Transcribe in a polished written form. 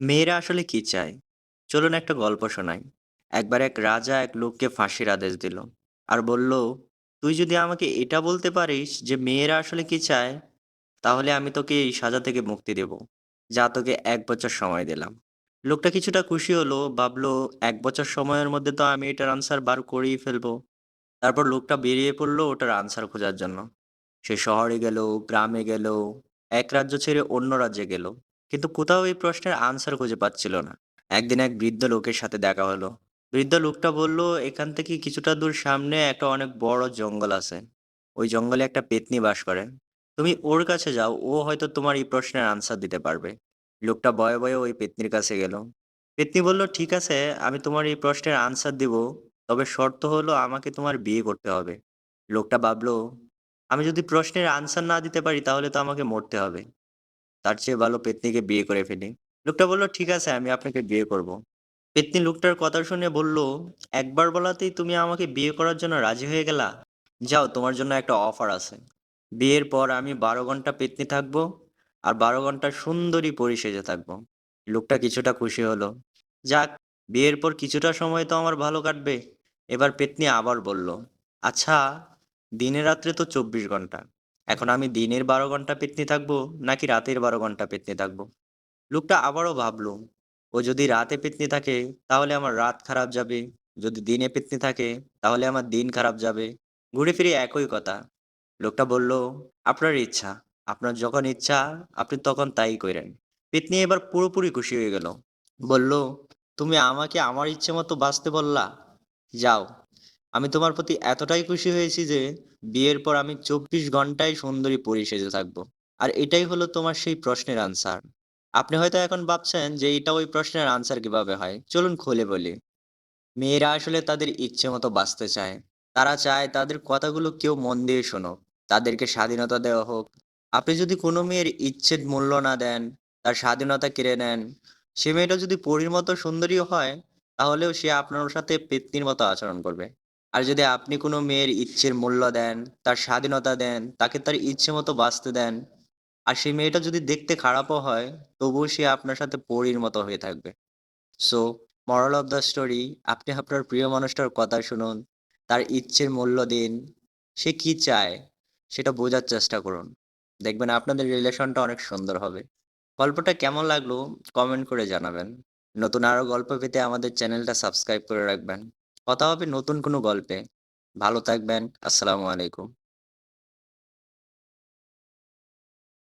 মেয়েরা আসলে কি চায়? চলুন একটা গল্প শোনাই। একবার এক রাজা এক লোককে ফাঁসির আদেশ দিল। আর বলল, "তুই যদি আমাকে এটা বলতে পারিস যে মেয়েরা আসলে কি চায়, তাহলে আমি তোকে এই সাজা থেকে মুক্তি দেব। যা তোকে ১ বছর সময় দিলাম।" লোকটা কিছুটা খুশি হলো, ভাবলো ১ বছর সময়ের মধ্যে তো আমি এটার আনসার বার করেই ফেলবো। তারপর লোকটা বেরিয়ে পড়ল ওটার আনসার খোঁজার জন্য। সে শহরে গেল, গ্রামে গেল, এক রাজ্য ছেড়ে অন্য রাজ্যে গেল। কিন্তু কোথাও এই প্রশ্নের আনসার খুঁজে পাচ্ছিল না। একদিন এক বৃদ্ধ লোকের সাথে দেখা হলো। বৃদ্ধ লোকটা বলল, এখান থেকে কিছুটা দূর সামনে একটা অনেক বড় জঙ্গল আছে। ওই জঙ্গলে একটা পেত্নী বাস করে। তুমি ওর কাছে যাও, ও হয়তো তোমার এই প্রশ্নের আনসার দিতে পারবে। লোকটা ভয়ে ভয়ে ওই পেত্নীর কাছে গেল। পেত্নী বলল, ঠিক আছে, আমি তোমার এই প্রশ্নের আনসার দিব, তবে শর্ত হলো আমাকে তোমার বিয়ে করতে হবে। লোকটা ভাবলো, আমি যদি প্রশ্নের আনসার না দিতে পারি তাহলে তো আমাকে মরতে হবে। তার চেয়ে ভালো পেত্নীকে বিয়ে করে ফেলি। লোকটা বলল, ঠিক আছে, আমি আপনাকে বিয়ে করব। পেত্নী লোকটার কথা শুনে বলল, একবার বলাতেই তুমি আমাকে বিয়ে করার জন্য রাজি হয়ে গেলা? যাও, তোমার জন্য একটা অফার আছে। বিয়ের পর আমি ১২ ঘন্টা পেত্নী থাকবো, আর ১২ ঘন্টা সুন্দরী পরি সেজে থাকবো। লোকটা কিছুটা খুশি হলো। যাক, বিয়ের পর কিছুটা সময় তো আমার ভালো কাটবে। এবার পেত্নী আবার বলল, আচ্ছা, দিনে রাত্রে তো ২৪ ঘন্টা। এখন আমি দিনের ১২ ঘন্টা পেত্নী থাকবো নাকি রাতের ১২ ঘন্টা পেত্নী থাকবো? লোকটা আবারও ভাবলো, ও যদি রাতে পেত্নী থাকে তাহলে আমার রাত খারাপ যাবে, যদি দিনে পেত্নী থাকে তাহলে আমার দিন খারাপ যাবে। ঘুরে ফিরে একই কথা। লোকটা বলল, আপনার ইচ্ছা, আপনার যখন ইচ্ছা আপনি তখন তাই করেন। পেত্নী এবার পুরোপুরি খুশি হয়ে গেল। বলল, তুমি আমাকে আমার ইচ্ছে মতো বাঁচতে বললা, যাও, আমি তোমার প্রতি এতটাই খুশি হয়েছি যে বিয়ের পর আমি ২৪ ঘন্টাই সুন্দরী পরি সেজে থাকবো। আর এটাই হলো তোমার সেই প্রশ্নের আনসার। আপনি হয়তো এখন ভাবছেন যে এটা ওই প্রশ্নের আনসার কিভাবে হয়। চলুন খুলে বলি। মেয়েরা আসলে তাদের ইচ্ছে মতো বাঁচতে চায়। তারা চায় তাদের কথাগুলো কেউ মন দিয়ে শোনুক। তাদেরকে স্বাধীনতা দেওয়া হোক। আপনি যদি কোনো মেয়ের ইচ্ছের মূল্য না দেন, তার স্বাধীনতা কেড়ে নেন, সে মেয়েটা যদি পরীর মতো সুন্দরীও হয়, তাহলেও সে আপনার সাথে পেত্নীর মতো আচরণ করবে। আর যদি আপনি কোনো মেয়ের ইচ্ছের মূল্য দেন, তার স্বাধীনতা দেন, তাকে তার ইচ্ছে মতো বাঁচতে দেন, আর সেই মেয়েটা যদি দেখতে খারাপও হয়, তবুও সে আপনার সাথে পরীর মতো হয়ে থাকবে। So, moral of the story, আপনি আপনার প্রিয় মানুষটার কথা শুনুন, তার ইচ্ছের মূল্য দিন, সে কি চায় সেটা বোঝার চেষ্টা করুন। দেখবেন আপনাদের রিলেশনটা অনেক সুন্দর হবে। গল্পটা কেমন লাগলো কমেন্ট করে জানাবেন। নতুন আরো গল্প পেতে আমাদের চ্যানেলটা সাবস্ক্রাইব করে রাখবেন। কথা হবে নতুন কোনো গল্পে। ভালো থাকবেন। আসসালামু আলাইকুম।